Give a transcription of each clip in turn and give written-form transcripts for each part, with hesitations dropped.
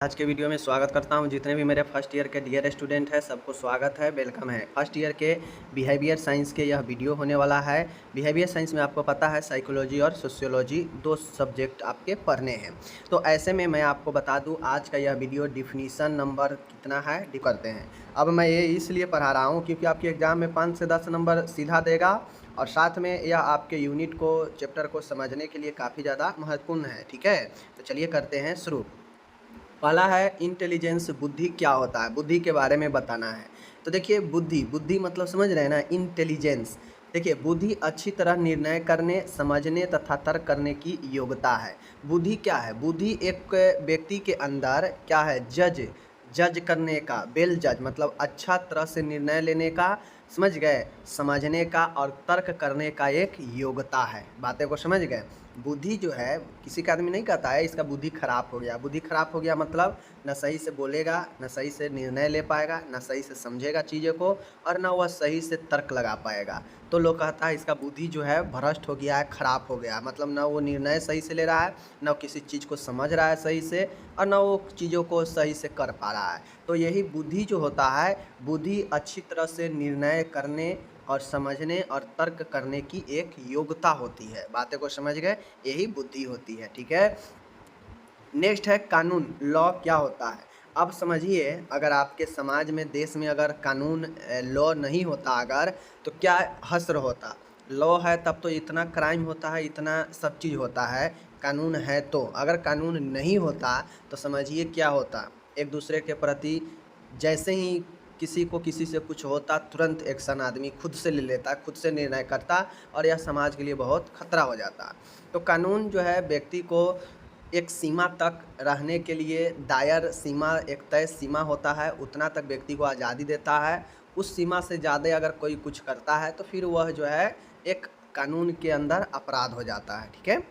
आज के वीडियो में स्वागत करता हूं। जितने भी मेरे फर्स्ट ईयर के डियर स्टूडेंट हैं सबको स्वागत है, वेलकम है। फर्स्ट ईयर के बिहेवियर साइंस के यह वीडियो होने वाला है। बिहेवियर साइंस में आपको पता है साइकोलॉजी और सोशियोलॉजी दो सब्जेक्ट आपके पढ़ने हैं। तो ऐसे में मैं आपको बता दूं आज का यह वीडियो डिफिनीसन नंबर कितना है करते हैं। अब मैं ये इसलिए पढ़ा रहा हूँ क्योंकि आपके एग्ज़ाम में 5 से 10 नंबर सीधा देगा और साथ में यह आपके यूनिट को चैप्टर को समझने के लिए काफ़ी ज़्यादा महत्वपूर्ण है। ठीक है, तो चलिए करते हैं शुरू। पहला है इंटेलिजेंस, बुद्धि क्या होता है, बुद्धि के बारे में बताना है। तो देखिए बुद्धि मतलब समझ रहे हैं ना, इंटेलिजेंस। देखिए बुद्धि अच्छी तरह निर्णय करने, समझने तथा तर्क करने की योग्यता है। बुद्धि क्या है? बुद्धि एक व्यक्ति के अंदर क्या है? जज करने का, वेल जज मतलब अच्छा तरह से निर्णय लेने का, समझ गए, समझने का और तर्क करने का एक योग्यता है। बातें को समझ गए। बुद्धि जो है किसी का आदमी नहीं कहता है इसका बुद्धि खराब हो गया। बुद्धि खराब हो गया मतलब न सही से बोलेगा, न सही से निर्णय ले पाएगा, न सही से समझेगा चीज़ों को और न वह सही से तर्क लगा पाएगा। तो लोग कहता है इसका बुद्धि जो है भ्रष्ट हो गया है, खराब हो गया, मतलब न वो निर्णय सही से ले रहा है, न किसी चीज़ को समझ रहा है सही से और न वो चीज़ों को सही से कर पा रहा है। तो यही बुद्धि जो होता है, बुद्धि अच्छी तरह से निर्णय करने और समझने और तर्क करने की एक योग्यता होती है। बातें को समझ गए, यही बुद्धि होती है। ठीक है, नेक्स्ट है कानून, लॉ क्या होता है। अब समझिए अगर आपके समाज में, देश में अगर कानून लॉ नहीं होता अगर, तो क्या हश्र होता। लॉ है तब तो इतना क्राइम होता है, इतना सब चीज़ होता है। कानून है तो, अगर कानून नहीं होता तो समझिए क्या होता। एक दूसरे के प्रति जैसे ही किसी को किसी से कुछ होता तुरंत एक्शन आदमी खुद से ले लेता, खुद से निर्णय करता और यह समाज के लिए बहुत खतरा हो जाता। तो कानून जो है व्यक्ति को एक सीमा तक रहने के लिए, दायर सीमा, एक तय सीमा होता है, उतना तक व्यक्ति को आज़ादी देता है। उस सीमा से ज़्यादा अगर कोई कुछ करता है तो फिर वह जो है एक कानून के अंदर अपराध हो जाता है। ठीक है,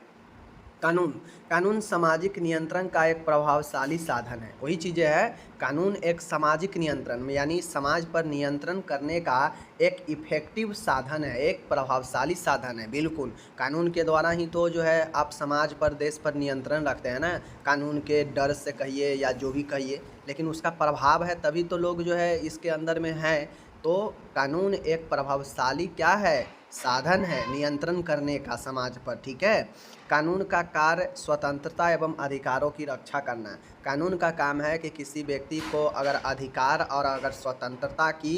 कानून कानून सामाजिक नियंत्रण का एक प्रभावशाली साधन है। वही चीज़ें है, कानून एक सामाजिक नियंत्रण यानी समाज पर नियंत्रण करने का एक इफ़ेक्टिव साधन है, एक प्रभावशाली साधन है। बिल्कुल, कानून के द्वारा ही तो जो है आप समाज पर, देश पर नियंत्रण रखते हैं ना। कानून के डर से कहिए या जो भी कहिए, लेकिन उसका प्रभाव है तभी तो लोग जो है इसके अंदर में है। तो कानून एक प्रभावशाली क्या है? साधन है नियंत्रण करने का समाज पर। ठीक है, कानून का कार्य स्वतंत्रता एवं अधिकारों की रक्षा करना। कानून का काम है कि किसी व्यक्ति को अगर अधिकार और अगर स्वतंत्रता की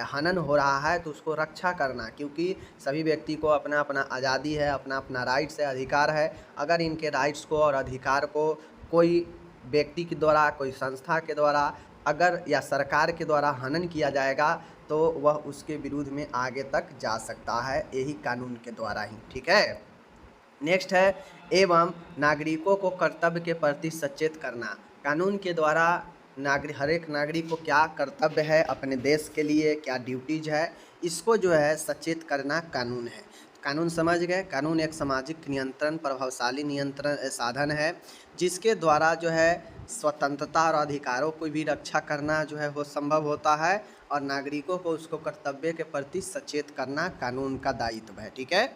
हनन हो रहा है तो उसको रक्षा करना, क्योंकि सभी व्यक्ति को अपना अपना आज़ादी है, अपना अपना राइट्स है, अधिकार है। अगर इनके राइट्स को और अधिकार को कोई व्यक्ति के द्वारा, कोई संस्था के द्वारा अगर या सरकार के द्वारा हनन किया जाएगा तो वह उसके विरुद्ध में आगे तक जा सकता है, यही कानून के द्वारा ही। ठीक है, नेक्स्ट है एवं नागरिकों को कर्तव्य के प्रति सचेत करना। कानून के द्वारा हर एक नागरिक को क्या कर्तव्य है अपने देश के लिए, क्या ड्यूटीज है, इसको जो है सचेत करना कानून है। कानून समझ गए। कानून एक सामाजिक नियंत्रण, प्रभावशाली नियंत्रण साधन है जिसके द्वारा जो है स्वतंत्रता और अधिकारों को भी रक्षा करना जो है वो संभव होता है और नागरिकों को उसको कर्तव्य के प्रति सचेत करना कानून का दायित्व है। ठीक है,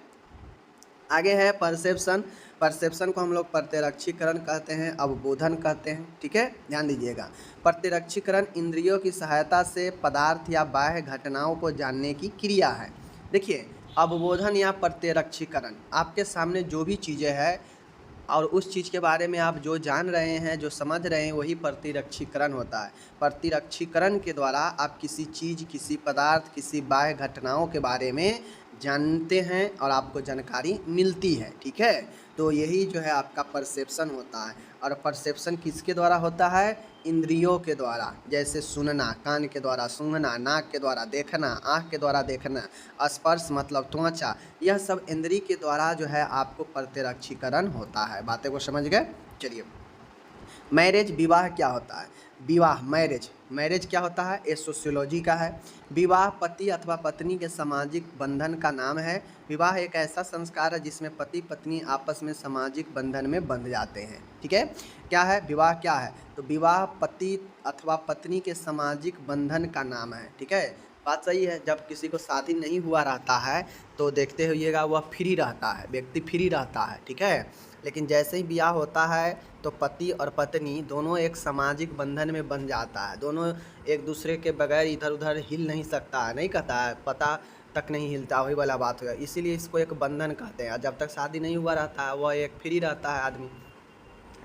आगे है परसेप्शन। परसेप्शन को हम लोग प्रत्यक्षीकरण कहते हैं, अवबोधन कहते हैं। ठीक है, ध्यान दीजिएगा। प्रत्यक्षीकरण इंद्रियों की सहायता से पदार्थ या बाह्य घटनाओं को जानने की क्रिया है। देखिए, अवबोधन या प्रत्यक्षीकरण आपके सामने जो भी चीज़ें हैं और उस चीज़ के बारे में आप जो जान रहे हैं, जो समझ रहे हैं, वही प्रतिरक्षीकरण होता है। प्रतिरक्षीकरण के द्वारा आप किसी चीज़, किसी पदार्थ, किसी बाह्य घटनाओं के बारे में जानते हैं और आपको जानकारी मिलती है। ठीक है, तो यही जो है आपका परसेप्शन होता है। और परसेप्शन किसके द्वारा होता है? इंद्रियों के द्वारा, जैसे सुनना, कान के द्वारा सूंघना, नाक के द्वारा देखना, आँख के द्वारा देखना, स्पर्श मतलब त्वचा, यह सब इंद्रिय के द्वारा जो है आपको प्रत्यक्षीकरण होता है। बातें को समझ गए। चलिए, मैरिज, विवाह क्या होता है? विवाह, मैरिज क्या होता है? ये सोशियोलॉजी का है। विवाह पति अथवा पत्नी के सामाजिक बंधन का नाम है। विवाह एक ऐसा संस्कार है जिसमें पति पत्नी आपस में सामाजिक बंधन में बंध जाते हैं। ठीक है, क्या है विवाह? क्या है? तो विवाह पति अथवा पत्नी के सामाजिक बंधन का नाम है। ठीक है, बात सही है। जब किसी को शादी नहीं हुआ रहता है तो देखते होइएगा वह फ्री रहता है, व्यक्ति फ्री रहता है। ठीक है, लेकिन जैसे ही ब्याह होता है तो पति और पत्नी दोनों एक सामाजिक बंधन में बन जाता है। दोनों एक दूसरे के बगैर इधर उधर हिल नहीं सकता है, नहीं कहता है, पता तक नहीं हिलता, वही वाला बात होगा। इसीलिए इसको एक बंधन कहते हैं। और जब तक शादी नहीं हुआ रहता है वह एक फ्री रहता है आदमी,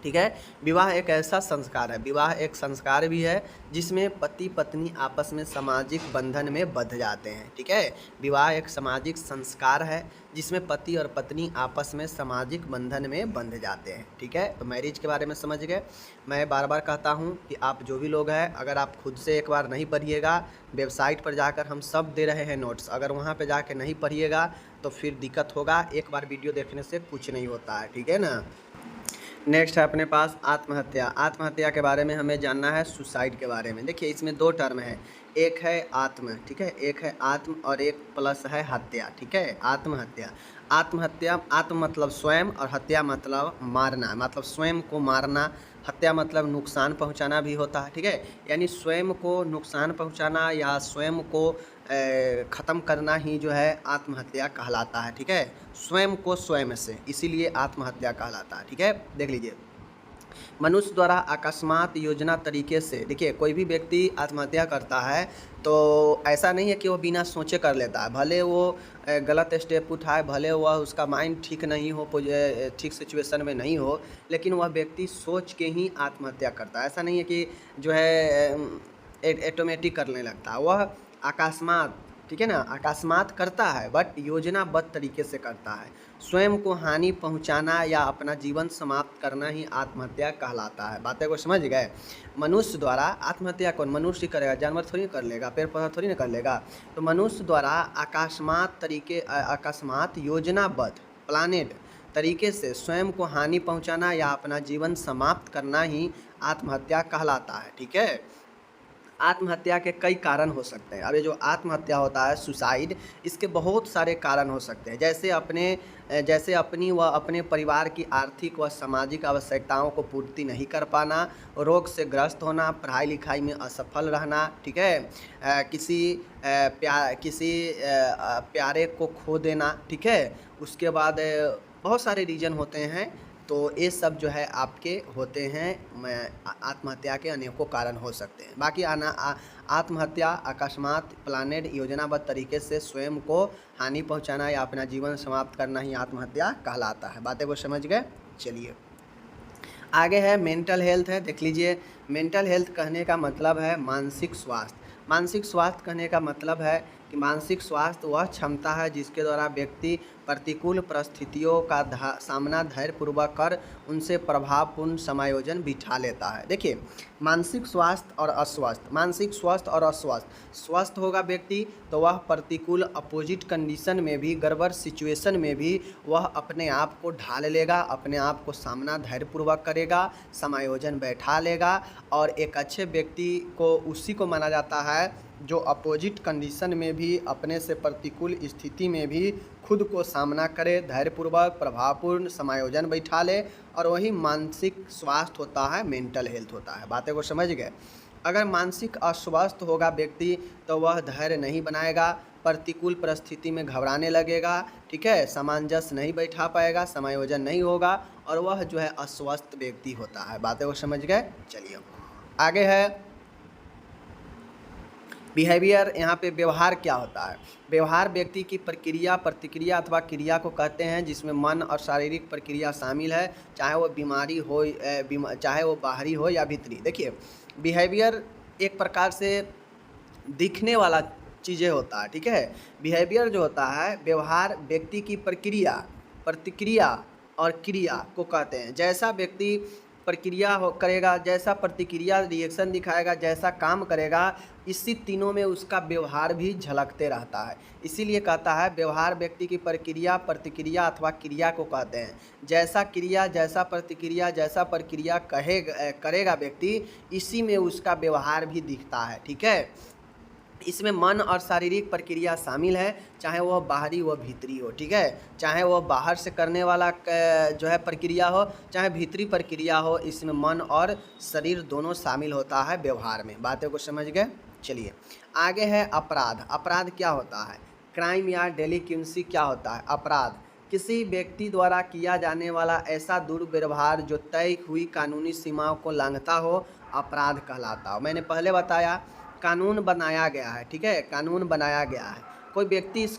ठीक है। विवाह एक ऐसा संस्कार है, विवाह एक संस्कार भी है जिसमें पति पत्नी आपस में सामाजिक बंधन में बंध जाते हैं, ठीक है। विवाह एक सामाजिक संस्कार है जिसमें पति और पत्नी आपस में सामाजिक बंधन में बंध जाते हैं, ठीक है। तो मैरिज के बारे में समझ गए। मैं बार बार कहता हूँ कि आप जो भी लोग हैं, अगर आप खुद से एक बार नहीं पढ़िएगा, वेबसाइट पर जाकर हम सब दे रहे हैं नोट्स, अगर वहाँ पर जाकर नहीं पढ़िएगा तो फिर दिक्कत होगा। एक बार वीडियो देखने से कुछ नहीं होता है, ठीक है ना। नेक्स्ट है अपने पास आत्महत्या। आत्महत्या के बारे में हमें जानना है, सुसाइड के बारे में। देखिए इसमें दो टर्म है, एक है आत्म, ठीक है, एक है आत्म और एक प्लस है हत्या, ठीक है। आत्महत्या, आत्महत्या, आत्म मतलब स्वयं और हत्या मतलब मारना, मतलब स्वयं को मारना। हत्या मतलब नुकसान पहुंचाना भी होता है, ठीक है। यानी स्वयं को नुकसान पहुंचाना या स्वयं को ख़त्म करना ही जो है आत्महत्या कहलाता है, ठीक है। स्वयं को स्वयं से, इसीलिए आत्महत्या कहलाता है, ठीक है। देख लीजिए, मनुष्य द्वारा अकस्मात योजना तरीके से, देखिए कोई भी व्यक्ति आत्महत्या करता है तो ऐसा नहीं है कि वो बिना सोचे कर लेता है। भले वो गलत स्टेप उठाए, भले वह उसका माइंड ठीक नहीं हो, ठीक सिचुएशन में नहीं हो, लेकिन वह व्यक्ति सोच के ही आत्महत्या करता है। ऐसा नहीं है कि जो है ऑटोमेटिक करने लगता है, वह अकस्मात, ठीक है ना, अकस्मात करता है, बट योजनाबद्ध तरीके से करता है। स्वयं को हानि पहुंचाना या अपना जीवन समाप्त करना ही आत्महत्या कहलाता है। बातें को समझ गए। मनुष्य द्वारा आत्महत्या कौन मनुष्य करेगा, जानवर थोड़ी कर लेगा, पेड़ पौधा थोड़ी ना कर लेगा। तो मनुष्य द्वारा अकस्मात योजनाबद्ध प्लानेड तरीके से स्वयं को हानि पहुंचाना या अपना जीवन समाप्त करना ही आत्महत्या कहलाता है, ठीक है। आत्महत्या के कई कारण हो सकते हैं। अब ये जो आत्महत्या होता है सुसाइड, इसके बहुत सारे कारण हो सकते हैं, जैसे अपनी व अपने परिवार की आर्थिक व सामाजिक आवश्यकताओं को पूर्ति नहीं कर पाना, रोग से ग्रस्त होना, पढ़ाई लिखाई में असफल रहना, ठीक है, किसी प्यारे को खो देना, ठीक है। उसके बाद बहुत सारे रीज़न होते हैं, तो ये सब जो है आपके होते हैं, आत्महत्या के अनेकों कारण हो सकते हैं। बाकी आत्महत्या अकस्मात प्लानेड योजनाबद्ध तरीके से स्वयं को हानि पहुंचाना या अपना जीवन समाप्त करना ही आत्महत्या कहलाता है। बातें को समझ गए। चलिए आगे है मेंटल हेल्थ है, देख लीजिए। मेंटल हेल्थ कहने का मतलब है मानसिक स्वास्थ्य। मानसिक स्वास्थ्य कहने का मतलब है कि मानसिक स्वास्थ्य वह क्षमता है जिसके द्वारा व्यक्ति प्रतिकूल परिस्थितियों का सामना धैर्यपूर्वक कर उनसे प्रभावपूर्ण समायोजन बिठा लेता है। देखिए मानसिक स्वास्थ्य और अस्वस्थ, मानसिक स्वस्थ और अस्वस्थ, स्वस्थ होगा व्यक्ति तो वह प्रतिकूल अपोजिट कंडीशन में भी, गड़बड़ सिचुएशन में भी वह अपने आप को ढाल लेगा, अपने आप को सामना धैर्यपूर्वक करेगा, समायोजन बैठा लेगा। और एक अच्छे व्यक्ति को उसी को माना जाता है जो अपोजिट कंडीशन में भी, अपने से प्रतिकूल स्थिति में भी खुद को सामना करे, धैर्यपूर्वक प्रभावपूर्ण समायोजन बैठा ले, और वही मानसिक स्वास्थ्य होता है, मेंटल हेल्थ होता है। बातें को समझ गए। अगर मानसिक अस्वस्थ होगा व्यक्ति तो वह धैर्य नहीं बनाएगा, प्रतिकूल परिस्थिति में घबराने लगेगा, ठीक है, सामंजस्य नहीं बैठा पाएगा, समायोजन नहीं होगा, और वह जो है अस्वस्थ व्यक्ति होता है। बातें को समझ गए। चलिए आगे है बिहेवियर। यहाँ पे व्यवहार क्या होता है। व्यवहार व्यक्ति की प्रक्रिया, प्रतिक्रिया अथवा क्रिया को कहते हैं जिसमें मन और शारीरिक प्रक्रिया शामिल है, चाहे वो बीमारी हो, चाहे वो बाहरी हो या भीतरी। देखिए बिहेवियर एक प्रकार से दिखने वाला चीज़ें होता है, ठीक है। बिहेवियर जो होता है, व्यवहार व्यक्ति की प्रक्रिया, प्रतिक्रिया और क्रिया को कहते हैं। जैसा व्यक्ति प्रक्रिया करेगा, जैसा प्रतिक्रिया रिएक्शन दिखाएगा, जैसा काम करेगा, इसी तीनों में उसका व्यवहार भी झलकते रहता है। इसीलिए कहता है व्यवहार व्यक्ति की प्रक्रिया, प्रतिक्रिया अथवा क्रिया को कहते हैं। जैसा क्रिया, जैसा प्रतिक्रिया, जैसा प्रक्रिया करेगा व्यक्ति, इसी में उसका व्यवहार भी दिखता है, ठीक है। इसमें मन और शारीरिक प्रक्रिया शामिल है, चाहे वह बाहरी व भीतरी हो, ठीक है। चाहे वह बाहर से करने वाला जो है प्रक्रिया हो, चाहे भीतरी प्रक्रिया हो, इसमें मन और शरीर दोनों शामिल होता है व्यवहार में। बातें को समझ गए। चलिए आगे है अपराध। अपराध क्या होता है। क्राइम या डेलिक्वेंसी क्या होता है। अपराध किसी व्यक्ति द्वारा किया जाने वाला ऐसा दुर्व्यवहार जो तय हुई कानूनी सीमाओं को लांघता हो अपराध कहलाता हो। मैंने पहले बताया कानून बनाया गया है, ठीक है, कानून बनाया गया है, कोई व्यक्ति इस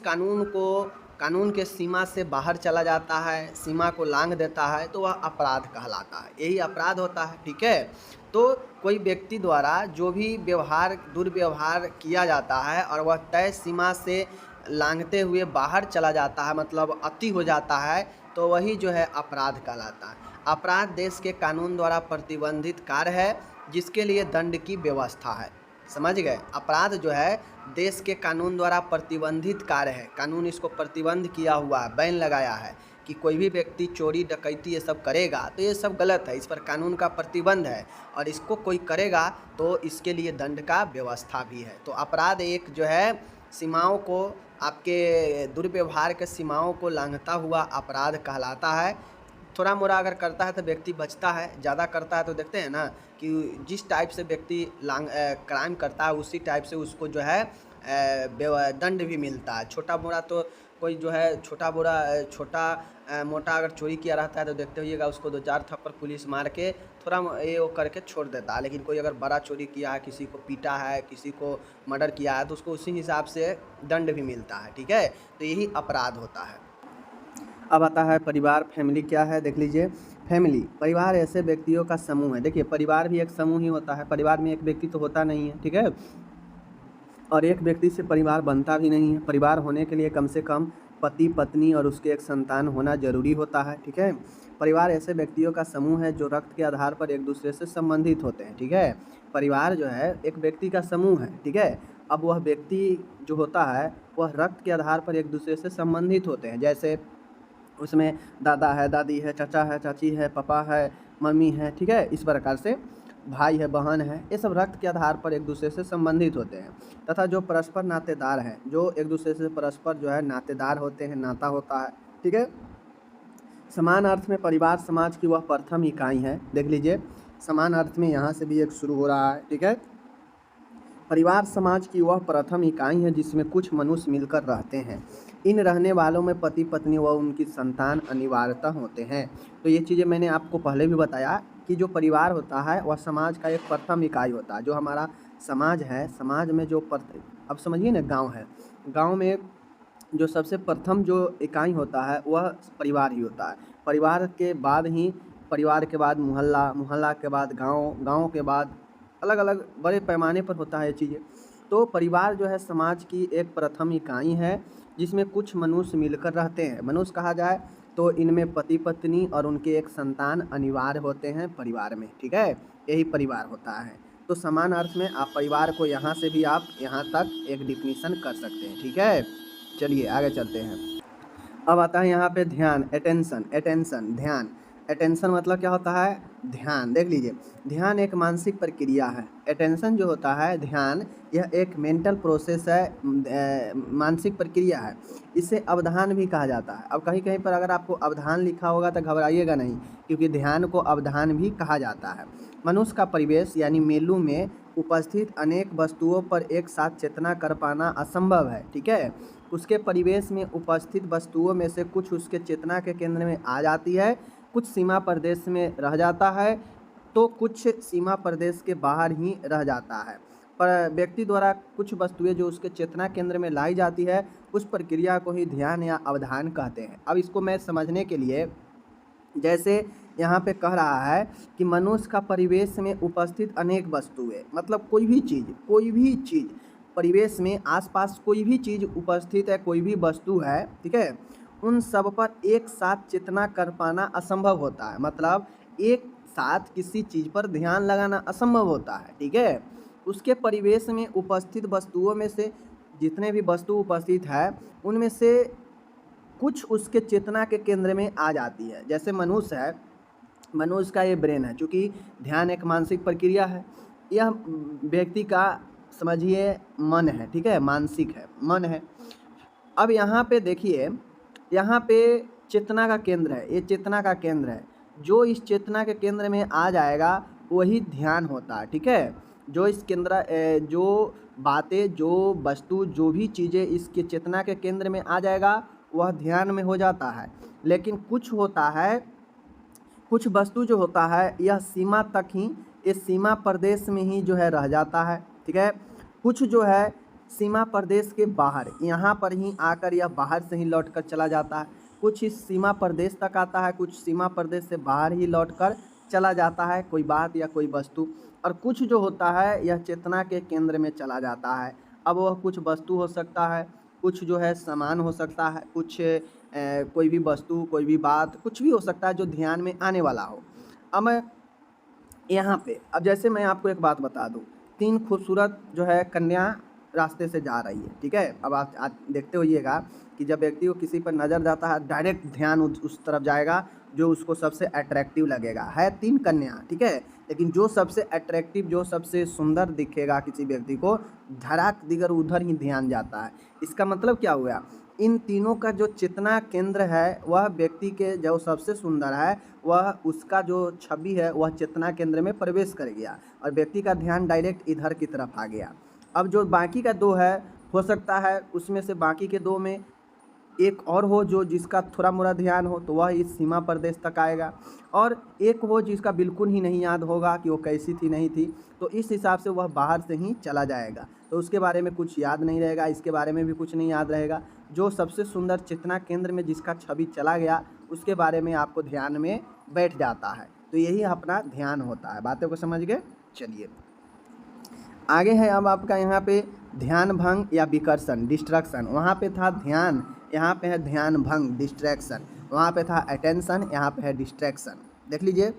कानून के सीमा से बाहर चला जाता है, सीमा को लांघ देता है तो वह अपराध कहलाता है, यही अपराध होता है, ठीक है। तो कोई व्यक्ति द्वारा जो भी दुर्व्यवहार किया जाता है और वह तय सीमा से लांघते हुए बाहर चला जाता है, मतलब अति हो जाता है, तो वही जो है अपराध कहलाता है। अपराध देश के कानून द्वारा प्रतिबंधित कार्य है जिसके लिए दंड की व्यवस्था है। समझ गए? अपराध जो है देश के कानून द्वारा प्रतिबंधित कार्य है, कानून इसको प्रतिबंध किया हुआ है, बैन लगाया है कि कोई भी व्यक्ति चोरी डकैती ये सब करेगा तो ये सब गलत है, इस पर कानून का प्रतिबंध है और इसको कोई करेगा तो इसके लिए दंड का व्यवस्था भी है। तो अपराध एक जो है सीमाओं को, आपके दुर्व्यवहार के सीमाओं को लांघता हुआ अपराध कहलाता है। थोड़ा मोड़ा अगर करता है तो व्यक्ति बचता है, ज़्यादा करता है तो देखते हैं ना कि जिस टाइप से व्यक्ति क्राइम करता है उसी टाइप से उसको जो है दंड भी मिलता है। छोटा मोटा तो कोई जो है छोटा मोटा अगर चोरी किया रहता है तो देखते होइएगा उसको 2-4 थप्पड़ पुलिस मार के थोड़ा ये वो करके छोड़ देता है, लेकिन कोई अगर बड़ा चोरी किया है, किसी को पीटा है, किसी को मर्डर किया है तो उसको उसी हिसाब से दंड भी मिलता है, ठीक है। तो यही अपराध होता है। अब आता है परिवार, फैमिली क्या है देख लीजिए। फैमिली, परिवार ऐसे व्यक्तियों का समूह है। देखिए परिवार भी एक समूह ही होता है, परिवार में एक व्यक्ति तो होता नहीं है, ठीक है, और एक व्यक्ति से परिवार बनता भी नहीं है। परिवार होने के लिए कम से कम पति पत्नी और उसके एक संतान होना जरूरी होता है, ठीक है। परिवार ऐसे व्यक्तियों का समूह है जो रक्त के आधार पर एक दूसरे से संबंधित होते हैं, ठीक है। परिवार जो है एक व्यक्ति का समूह है, ठीक है। अब वह व्यक्ति जो होता है वह रक्त के आधार पर एक दूसरे से संबंधित होते हैं, जैसे उसमें दादा है, दादी है, चाचा है, चाची है, पापा है, मम्मी है, ठीक है, इस प्रकार से भाई है, बहन है, ये सब रक्त के आधार पर एक दूसरे से संबंधित होते हैं। तथा जो परस्पर नातेदार हैं, जो एक दूसरे से परस्पर जो है नातेदार होते हैं, नाता होता है, ठीक है। समान अर्थ में परिवार समाज की वह प्रथम इकाई है। देख लीजिए समान अर्थ में यहाँ से भी एक शुरू हो रहा है, ठीक है। परिवार समाज की वह प्रथम इकाई है जिसमें कुछ मनुष्य मिलकर रहते हैं। इन रहने वालों में पति पत्नी व उनकी संतान अनिवार्यतः होते हैं। तो ये चीज़ें मैंने आपको पहले भी बताया कि जो परिवार होता है वह समाज का एक प्रथम इकाई होता है। जो हमारा समाज है, समाज में जो अब समझिए ना, गांव है, गांव में जो सबसे प्रथम जो इकाई होता है वह परिवार ही होता है। परिवार के बाद मोहल्ला, मोहल्ला के बाद गांव, गांव के बाद अलग अलग बड़े पैमाने पर होता है ये चीज़ें। तो परिवार जो है समाज की एक प्रथम इकाई है जिसमें कुछ मनुष्य मिलकर रहते हैं। मनुष्य कहा जाए तो इनमें पति पत्नी और उनके एक संतान अनिवार्य होते हैं परिवार में, ठीक है, यही परिवार होता है। तो समान अर्थ में आप परिवार को यहाँ से भी आप यहाँ तक एक डिफिनीशन कर सकते हैं, ठीक है। चलिए आगे चलते हैं। अब आता है यहाँ पे ध्यान, अटेंशन, ध्यान। अटेंशन मतलब क्या होता है? ध्यान। देख लीजिए ध्यान एक मानसिक प्रक्रिया है। अटेंशन जो होता है, ध्यान, यह एक मेंटल प्रोसेस है, मानसिक प्रक्रिया है। इसे अवधान भी कहा जाता है। अब कहीं कहीं पर अगर आपको अवधान लिखा होगा तो घबराइएगा नहीं, क्योंकि ध्यान को अवधान भी कहा जाता है। मनुष्य का परिवेश यानी मेलू में उपस्थित अनेक वस्तुओं पर एक साथ चेतना कर पाना असंभव है, ठीक है। उसके परिवेश में उपस्थित वस्तुओं में से कुछ उसके चेतना के केंद्र में आ जाती है, कुछ सीमा प्रदेश में रह जाता है, तो कुछ सीमा प्रदेश के बाहर ही रह जाता है। पर व्यक्ति द्वारा कुछ वस्तुएं जो उसके चेतना केंद्र में लाई जाती है, उस प्रक्रिया को ही ध्यान या अवधान कहते हैं। अब इसको मैं समझने के लिए, जैसे यहाँ पे कह रहा है कि मनुष्य का परिवेश में उपस्थित अनेक वस्तुएं, मतलब कोई भी चीज़ परिवेश में आसपास कोई भी चीज़ उपस्थित है, कोई भी वस्तु है, ठीक है, उन सब पर एक साथ चेतना कर पाना असंभव होता है। मतलब एक साथ किसी चीज़ पर ध्यान लगाना असंभव होता है, ठीक है। उसके परिवेश में उपस्थित वस्तुओं में से जितने भी वस्तु उपस्थित है उनमें से कुछ उसके चेतना के केंद्र में आ जाती है। जैसे मनुष्य है, मनुष्य का ये ब्रेन है, चूँकि ध्यान एक मानसिक प्रक्रिया है, यह व्यक्ति का समझिए मन है, ठीक है, मानसिक है, मन है। अब यहाँ पे देखिए, यहाँ पे चेतना का केंद्र है, ये चेतना का केंद्र है। जो इस चेतना के केंद्र में आ जाएगा वही ध्यान होता है, ठीक है। जो इस केंद्र जो बातें, जो वस्तु, जो भी चीज़ें इसके चेतना के केंद्र में आ जाएगा वह ध्यान में हो जाता है। लेकिन कुछ होता है, कुछ वस्तु जो होता है यह सीमा तक ही, इस सीमा प्रदेश में ही जो है रह जाता है, ठीक है। कुछ जो है सीमा प्रदेश के बाहर, यहाँ पर ही आकर यह बाहर से ही लौट कर चला जाता है। कुछ इस सीमा प्रदेश तक आता है, कुछ सीमा प्रदेश से बाहर ही लौट कर चला जाता है कोई बात या कोई वस्तु। और कुछ जो होता है यह चेतना के केंद्र में चला जाता है। अब वह कुछ वस्तु हो सकता है, कुछ जो है सामान हो सकता है, कुछ कोई भी वस्तु, कोई भी बात, कुछ भी हो सकता है जो ध्यान में आने वाला हो। अब मैं यहाँ पे, अब जैसे मैं आपको एक बात बता दूँ, 3 खूबसूरत जो है कन्या रास्ते से जा रही है, ठीक है। अब आप देखते होइएगा कि जब व्यक्ति को किसी पर नज़र जाता है, डायरेक्ट ध्यान उस तरफ जाएगा जो उसको सबसे अट्रैक्टिव लगेगा। है 3 कन्या, ठीक है, लेकिन जो सबसे अट्रैक्टिव, जो सबसे सुंदर दिखेगा किसी व्यक्ति को, धड़ाक दिगर उधर ही ध्यान जाता है। इसका मतलब क्या हुआ, इन तीनों का जो चेतना केंद्र है वह व्यक्ति के जो सबसे सुंदर है, वह उसका जो छवि है वह चेतना केंद्र में प्रवेश कर गया और व्यक्ति का ध्यान डायरेक्ट इधर की तरफ आ गया। अब जो बाकी का 2 है, हो सकता है उसमें से बाकी के 2 में एक और हो जो जिसका थोड़ा मोड़ा ध्यान हो, तो वह इस सीमा प्रदेश तक आएगा, और एक हो जिसका बिल्कुल ही नहीं याद होगा कि वो कैसी थी नहीं थी, तो इस हिसाब से वह बाहर से ही चला जाएगा, तो उसके बारे में कुछ याद नहीं रहेगा, इसके बारे में भी कुछ नहीं याद रहेगा। जो सबसे सुंदर चेतना केंद्र में जिसका छवि चला गया उसके बारे में आपको ध्यान में बैठ जाता है, तो यही अपना ध्यान होता है। बातों को समझ गए? चलिए आगे है अब आपका यहाँ पे ध्यान भंग या विकर्षण, डिस्ट्रैक्शन। वहाँ पे था ध्यान, यहाँ पे है ध्यान भंग, डिस्ट्रैक्शन। वहाँ पे था अटेंशन, यहाँ पे है डिस्ट्रैक्शन। देख लीजिए,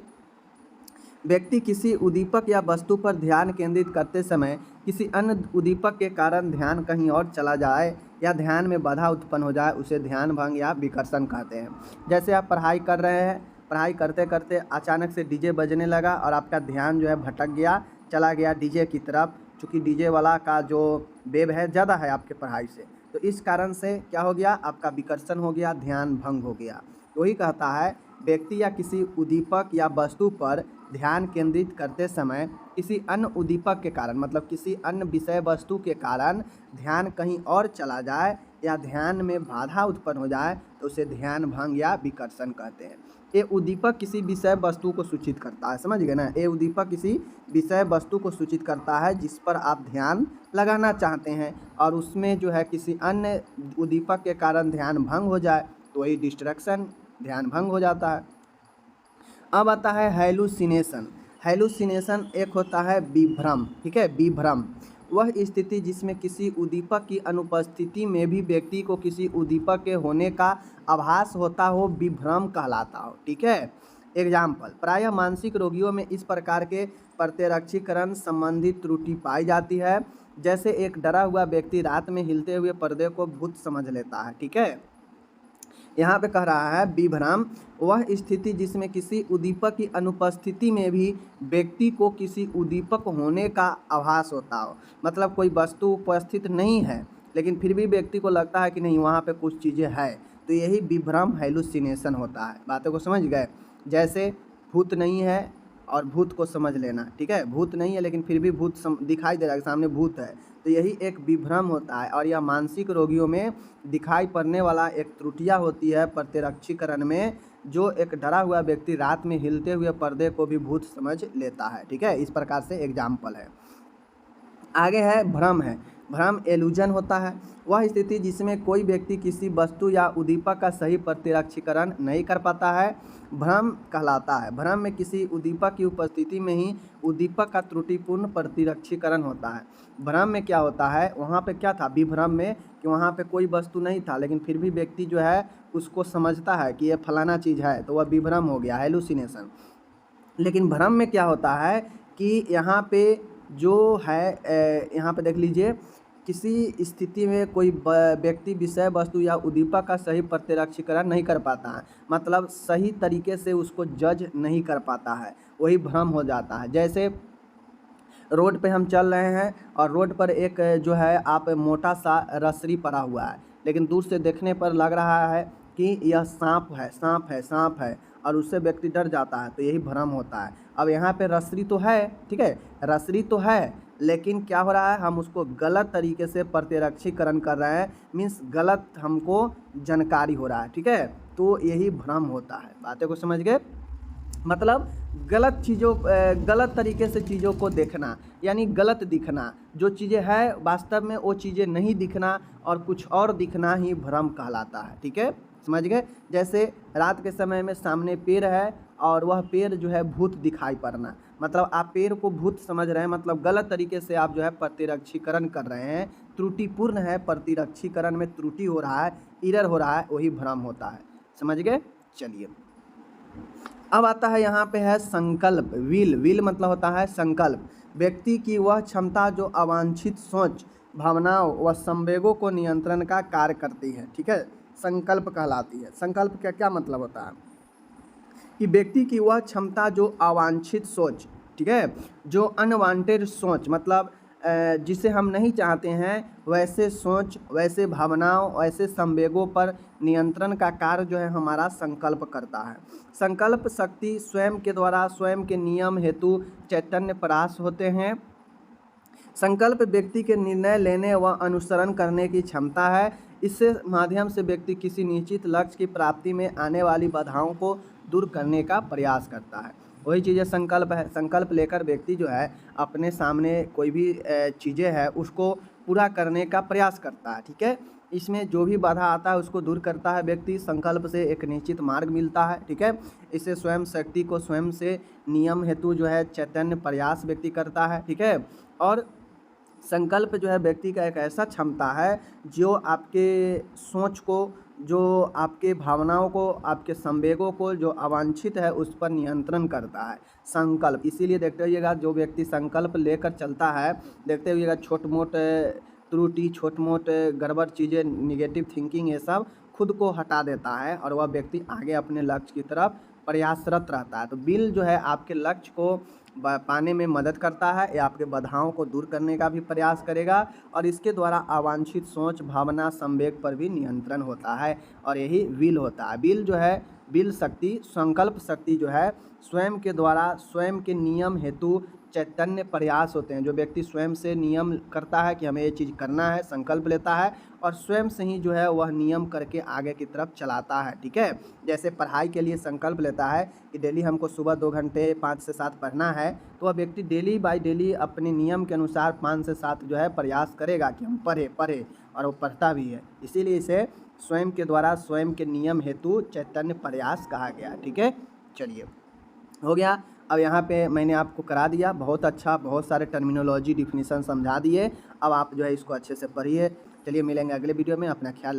व्यक्ति किसी उद्दीपक या वस्तु पर ध्यान केंद्रित करते समय किसी अन्य उद्दीपक के कारण ध्यान कहीं और चला जाए या ध्यान में बाधा उत्पन्न हो जाए, उसे ध्यान भंग या विकर्षण कहते हैं। जैसे आप पढ़ाई कर रहे हैं, पढ़ाई करते करते अचानक से डीजे बजने लगा और आपका ध्यान जो है भटक गया, चला गया डीजे की तरफ, चूँकि डीजे वाला का जो वेव है ज़्यादा है आपके पढ़ाई से, तो इस कारण से क्या हो गया, आपका विकर्षण हो गया, ध्यान भंग हो गया। वही कहता है व्यक्ति या किसी उद्दीपक या वस्तु पर ध्यान केंद्रित करते समय किसी अन्य उद्दीपक के कारण, मतलब किसी अन्य विषय वस्तु के कारण ध्यान कहीं और चला जाए या ध्यान में बाधा उत्पन्न हो जाए, तो उसे ध्यान भंग या विकर्षण कहते हैं। ये उद्दीपक किसी विषय वस्तु को सूचित करता है, समझ गए ना। ये उद्दीपक किसी विषय वस्तु को सूचित करता है जिस पर आप ध्यान लगाना चाहते हैं, और उसमें जो है किसी अन्य उद्दीपक के कारण ध्यान भंग हो जाए, तो वही डिस्ट्रैक्शन, ध्यान भंग हो जाता है। अब आता है हैलुसिनेशन। हैलुसिनेशन एक होता है विभ्रम, ठीक है, विभ्रम वह स्थिति जिसमें किसी उद्दीपक की अनुपस्थिति में भी व्यक्ति को किसी उद्दीपक के होने का आभास होता हो, विभ्रम कहलाता हो, ठीक है। एग्जाम्पल, प्रायः मानसिक रोगियों में इस प्रकार के प्रत्यक्षीकरण संबंधी त्रुटि पाई जाती है, जैसे एक डरा हुआ व्यक्ति रात में हिलते हुए पर्दे को भूत समझ लेता है, ठीक है। यहाँ पे कह रहा है विभ्रम वह स्थिति जिसमें किसी उद्दीपक की अनुपस्थिति में भी व्यक्ति को किसी उद्दीपक होने का आभास होता हो, मतलब कोई वस्तु उपस्थित नहीं है लेकिन फिर भी व्यक्ति को लगता है कि नहीं वहाँ पे कुछ चीज़ें है, तो यही विभ्रम हैलुसिनेशन होता है। बातों को समझ गए? जैसे भूत नहीं है और भूत को समझ लेना, ठीक है, भूत नहीं है लेकिन फिर भी भूत दिखाई दे रहा है, सामने भूत है, तो यही एक विभ्रम होता है। और यह मानसिक रोगियों में दिखाई पड़ने वाला एक त्रुटियाँ होती है प्रत्यक्षीकरण में, जो एक डरा हुआ व्यक्ति रात में हिलते हुए पर्दे को भी भूत समझ लेता है, ठीक है। इस प्रकार से एग्जाम्पल है। आगे है भ्रम। है भ्रम एलूजन होता है वह स्थिति जिसमें कोई व्यक्ति किसी वस्तु या उद्दीपक का सही प्रत्यक्षीकरण नहीं कर पाता है, भ्रम कहलाता है। भ्रम में किसी उद्दीपक की उपस्थिति में ही उद्दीपक का त्रुटिपूर्ण प्रत्यक्षीकरण होता है। भ्रम में क्या होता है, वहाँ पे क्या था विभ्रम में, कि वहाँ पे कोई वस्तु नहीं था लेकिन फिर भी व्यक्ति जो है उसको समझता है कि ये फलाना चीज़ है, तो वह विभ्रम हो गया, हैलुसिनेशन। लेकिन भ्रम में क्या होता है कि यहाँ पे जो है यहाँ पे देख लीजिए, किसी स्थिति में कोई व्यक्ति विषय वस्तु या उद्दीपक का सही प्रत्यक्षीकरण नहीं कर पाता है, मतलब सही तरीके से उसको जज नहीं कर पाता है, वही भ्रम हो जाता है। जैसे रोड पे हम चल रहे हैं और रोड पर एक जो है आप मोटा सा रस्सी पड़ा हुआ है, लेकिन दूर से देखने पर लग रहा है कि यह सांप है, सांप है, सांप है, और उससे व्यक्ति डर जाता है, तो यही भ्रम होता है। अब यहाँ पे रस्सी तो है, ठीक है, रस्सी तो है, लेकिन क्या हो रहा है, हम उसको गलत तरीके से प्रत्यक्षीकरण कर रहे हैं, मीन्स गलत हमको जानकारी हो रहा है। ठीक है, तो यही भ्रम होता है। बातें को समझ गए? मतलब गलत तरीके से चीज़ों को देखना, यानी गलत दिखना। जो चीज़ें है वास्तव में वो चीज़ें नहीं दिखना और कुछ और दिखना ही भ्रम कहलाता है। ठीक है, समझ गए? जैसे रात के समय में सामने पेड़ है और वह पेड़ जो है भूत दिखाई पड़ना, मतलब आप पेड़ को भूत समझ रहे हैं, मतलब गलत तरीके से आप जो है प्रतिरक्षीकरण कर रहे हैं, त्रुटिपूर्ण है, प्रतिरक्षीकरण में त्रुटि हो रहा है, एरर हो रहा है, वही भ्रम होता है। समझ गए? चलिए, अब आता है यहाँ पे है संकल्प। विल मतलब होता है संकल्प, व्यक्ति की वह क्षमता जो अवांछित सोच, भावनाओं व संवेगों को नियंत्रण का कार्य करती है। ठीक है, संकल्प कहलाती है। संकल्प का क्या मतलब होता है कि व्यक्ति की वह क्षमता जो अवांछित सोच, ठीक है, जो अनवांटेड सोच, मतलब जिसे हम नहीं चाहते हैं वैसे सोच, वैसे भावनाओं, वैसे संवेगों पर नियंत्रण का कार्य जो है हमारा संकल्प करता है। संकल्प शक्ति स्वयं के द्वारा स्वयं के नियम हेतु चैतन्य प्रयास होते हैं। संकल्प व्यक्ति के निर्णय लेने व अनुसरण करने की क्षमता है। इससे माध्यम से व्यक्ति किसी निश्चित लक्ष्य की प्राप्ति में आने वाली बाधाओं को दूर करने का प्रयास करता है। वही चीज़ें संकल्प है। संकल्प लेकर व्यक्ति जो है अपने सामने कोई भी चीज़ें है उसको पूरा करने का प्रयास करता है। ठीक है, इसमें जो भी बाधा आता है उसको दूर करता है व्यक्ति। संकल्प से एक निश्चित मार्ग मिलता है। ठीक है, इससे स्वयं शक्ति को स्वयं से नियम हेतु जो है चैतन्य प्रयास व्यक्ति करता है। ठीक है, और संकल्प जो है व्यक्ति का एक ऐसा क्षमता है जो आपके सोच को, जो आपके भावनाओं को, आपके संवेगों को जो अवांछित है उस पर नियंत्रण करता है संकल्प। इसीलिए देखते होइएगा जो व्यक्ति संकल्प लेकर चलता है, देखते होइएगा छोट मोट त्रुटि, छोट मोट गड़बड़ चीज़ें, निगेटिव थिंकिंग, ये सब खुद को हटा देता है और वह व्यक्ति आगे अपने लक्ष्य की तरफ प्रयासरत रहता है। तो विल जो है आपके लक्ष्य को पाने में मदद करता है, या आपके बाधाओं को दूर करने का भी प्रयास करेगा और इसके द्वारा अवांछित सोच, भावना, संवेग पर भी नियंत्रण होता है और यही विल होता है। विल जो है, विल शक्ति, संकल्प शक्ति जो है स्वयं के द्वारा स्वयं के नियम हेतु चैतन्य प्रयास होते हैं। जो व्यक्ति स्वयं से नियम करता है कि हमें ये चीज़ करना है, संकल्प लेता है और स्वयं से ही जो है वह नियम करके आगे की तरफ चलाता है। ठीक है, जैसे पढ़ाई के लिए संकल्प लेता है कि डेली हमको सुबह 2 घंटे 5 से 7 पढ़ना है, तो वह व्यक्ति डेली बाय डेली अपने नियम के अनुसार 5 से 7 जो है प्रयास करेगा कि हम पढ़े और वो पढ़ता भी है। इसीलिए इसे स्वयं के द्वारा स्वयं के नियम हेतु चैतन्य प्रयास कहा गया। ठीक है, चलिए हो गया। अब यहाँ पे मैंने आपको करा दिया, बहुत अच्छा, बहुत सारे टर्मिनोलॉजी, डिफिनीशन समझा दिए। अब आप जो है इसको अच्छे से पढ़िए। चलिए मिलेंगे अगले वीडियो में, अपना ख्याल रखिए।